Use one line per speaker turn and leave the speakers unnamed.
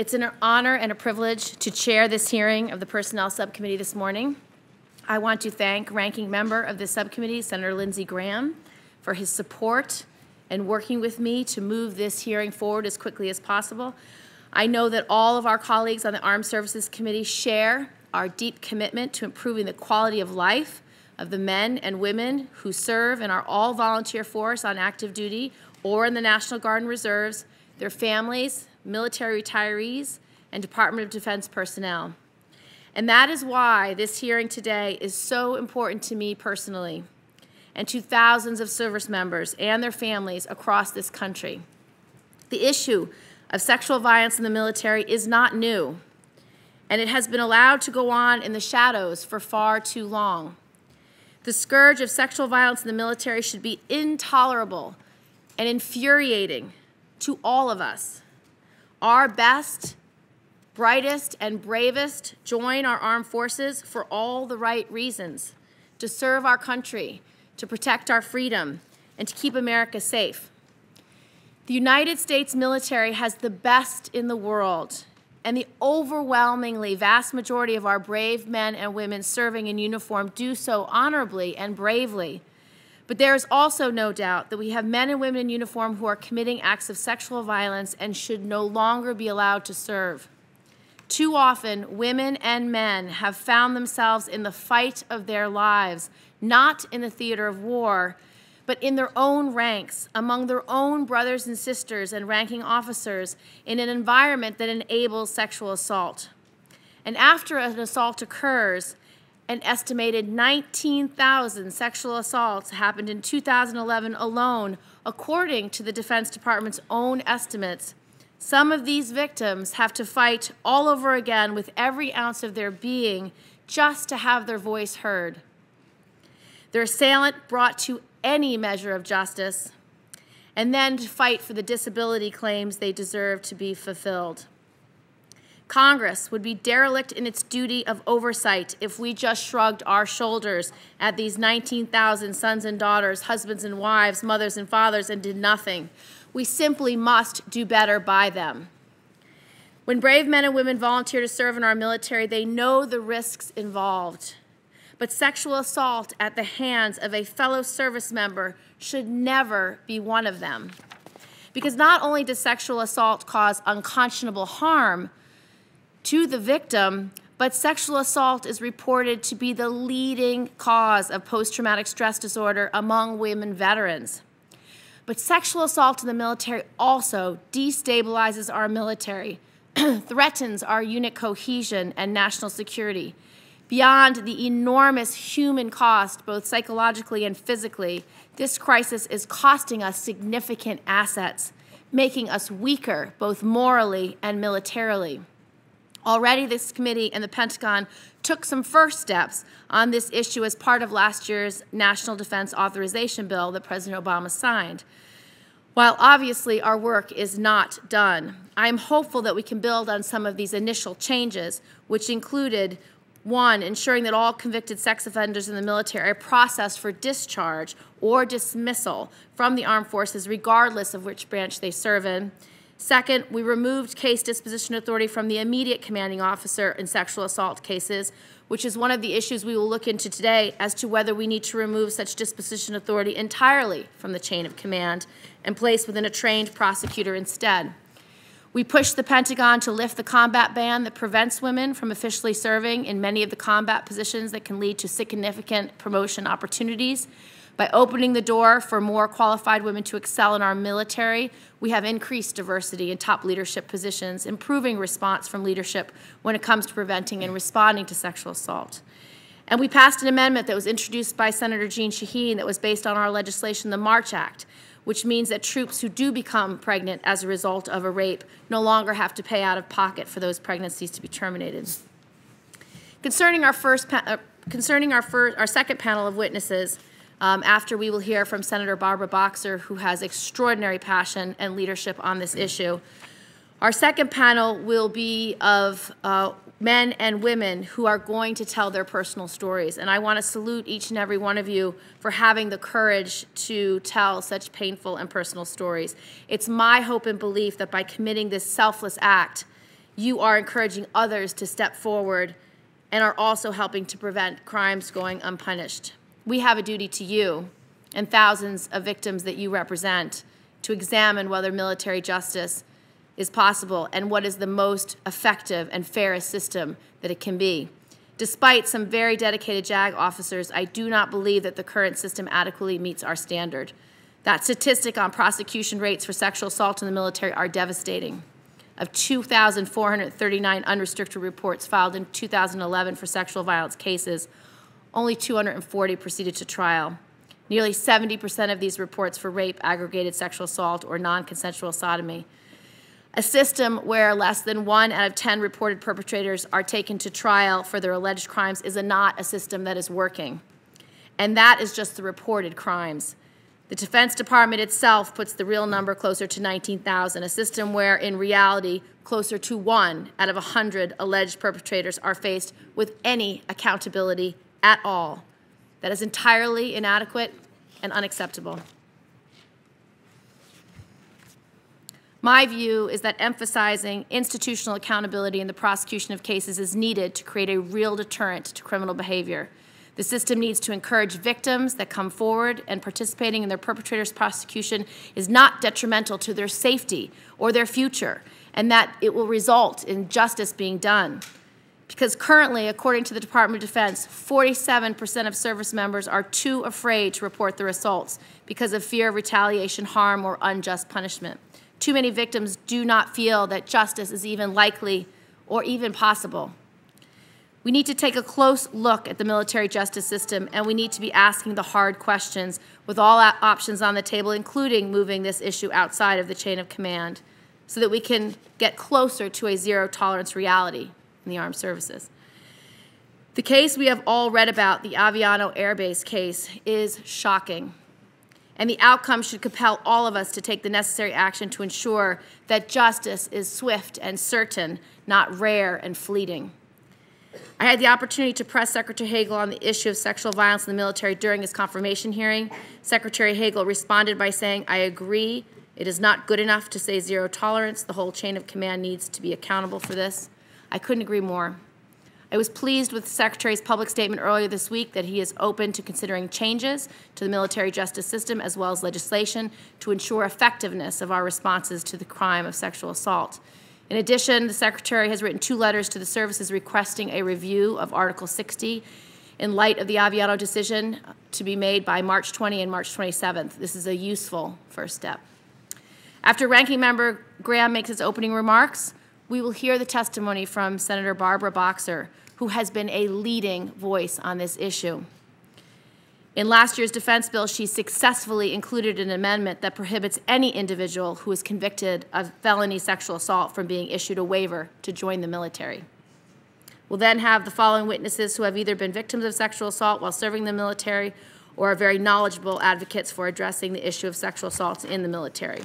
It's an honor and a privilege to chair this hearing of the Personnel Subcommittee this morning. I want to thank Ranking Member of this subcommittee, Senator Lindsey Graham, for his support and working with me to move this hearing forward as quickly as possible. I know that all of our colleagues on the Armed Services Committee share our deep commitment to improving the quality of life of the men and women who serve in our all-volunteer force on active duty or in the National Guard and Reserves, their families, military retirees, and Department of Defense personnel. And that is why this hearing today is so important to me personally and to thousands of service members and their families across this country. The issue of sexual violence in the military is not new, and it has been allowed to go on in the shadows for far too long. The scourge of sexual violence in the military should be intolerable and infuriating to all of us. Our best, brightest, and bravest join our armed forces for all the right reasons: to serve our country, to protect our freedom, and to keep America safe. The United States military has the best in the world, and the overwhelmingly vast majority of our brave men and women serving in uniform do so honorably and bravely. But there is also no doubt that we have men and women in uniform who are committing acts of sexual violence and should no longer be allowed to serve. Too often, women and men have found themselves in the fight of their lives, not in the theater of war, but in their own ranks, among their own brothers and sisters and ranking officers, in an environment that enables sexual assault. And after an assault occurs, an estimated 19,000 sexual assaults happened in 2011 alone, according to the Defense Department's own estimates. Some of these victims have to fight all over again with every ounce of their being just to have their voice heard. Their assailant brought to any measure of justice, and then to fight for the disability claims they deserve to be fulfilled. Congress would be derelict in its duty of oversight if we just shrugged our shoulders at these 19,000 sons and daughters, husbands and wives, mothers and fathers, and did nothing. We simply must do better by them. When brave men and women volunteer to serve in our military, they know the risks involved. But sexual assault at the hands of a fellow service member should never be one of them. Because not only does sexual assault cause unconscionable harm to the victim, but sexual assault is reported to be the leading cause of post-traumatic stress disorder among women veterans. But sexual assault in the military also destabilizes our military, threatens our unit cohesion and national security. Beyond the enormous human cost, both psychologically and physically, this crisis is costing us significant assets, making us weaker both morally and militarily. Already, this committee and the Pentagon took some first steps on this issue as part of last year's National Defense Authorization Bill that President Obama signed. While obviously our work is not done, I am hopeful that we can build on some of these initial changes, which included: 1, ensuring that all convicted sex offenders in the military are processed for discharge or dismissal from the armed forces, regardless of which branch they serve in. 2nd, we removed case disposition authority from the immediate commanding officer in sexual assault cases, which is one of the issues we will look into today as to whether we need to remove such disposition authority entirely from the chain of command and place within a trained prosecutor instead. We pushed the Pentagon to lift the combat ban that prevents women from officially serving in many of the combat positions that can lead to significant promotion opportunities. By opening the door for more qualified women to excel in our military, we have increased diversity in top leadership positions, improving response from leadership when it comes to preventing and responding to sexual assault. And we passed an amendment that was introduced by Senator Jeanne Shaheen that was based on our legislation, the March Act, which means that troops who do become pregnant as a result of a rape no longer have to pay out of pocket for those pregnancies to be terminated. Concerning our second panel of witnesses, after we will hear from Senator Barbara Boxer, who has extraordinary passion and leadership on this issue, our second panel will be of men and women who are going to tell their personal stories. And I want to salute each and every one of you for having the courage to tell such painful and personal stories. It's my hope and belief that by committing this selfless act, you are encouraging others to step forward and are also helping to prevent crimes going unpunished. We have a duty to you and thousands of victims that you represent to examine whether military justice is possible and what is the most effective and fairest system that it can be. Despite some very dedicated JAG officers, I do not believe that the current system adequately meets our standard. That statistic on prosecution rates for sexual assault in the military are devastating. Of 2,439 unrestricted reports filed in 2011 for sexual violence cases, only 240 proceeded to trial. Nearly 70% of these reports for rape, aggravated sexual assault, or non-consensual sodomy. A system where less than 1 out of 10 reported perpetrators are taken to trial for their alleged crimes is not a system that is working. And that is just the reported crimes. The Defense Department itself puts the real number closer to 19,000, a system where, in reality, closer to 1 out of 100 alleged perpetrators are faced with any accountability at all. That is entirely inadequate and unacceptable. My view is that emphasizing institutional accountability in the prosecution of cases is needed to create a real deterrent to criminal behavior. The system needs to encourage victims that come forward, and participating in their perpetrator's prosecution is not detrimental to their safety or their future, and that it will result in justice being done. Because currently, according to the Department of Defense, 47% of service members are too afraid to report their assaults because of fear of retaliation, harm, or unjust punishment. Too many victims do not feel that justice is even likely or even possible. We need to take a close look at the military justice system, and we need to be asking the hard questions with all options on the table, including moving this issue outside of the chain of command, so that we can get closer to a zero-tolerance reality in the armed services. The case we have all read about, the Aviano Air Base case, is shocking. And the outcome should compel all of us to take the necessary action to ensure that justice is swift and certain, not rare and fleeting. I had the opportunity to press Secretary Hagel on the issue of sexual violence in the military during his confirmation hearing. Secretary Hagel responded by saying, "I agree. It is not good enough to say zero tolerance. The whole chain of command needs to be accountable for this." I couldn't agree more. I was pleased with the Secretary's public statement earlier this week that he is open to considering changes to the military justice system as well as legislation to ensure effectiveness of our responses to the crime of sexual assault. In addition, the Secretary has written 2 letters to the services requesting a review of Article 60 in light of the Aviano decision to be made by March 20 and March 27th. This is a useful first step. After Ranking Member Graham makes his opening remarks, we will hear the testimony from Senator Barbara Boxer, who has been a leading voice on this issue. In last year's defense bill, she successfully included an amendment that prohibits any individual who is convicted of felony sexual assault from being issued a waiver to join the military. We'll then have the following witnesses who have either been victims of sexual assault while serving the military or are very knowledgeable advocates for addressing the issue of sexual assaults in the military.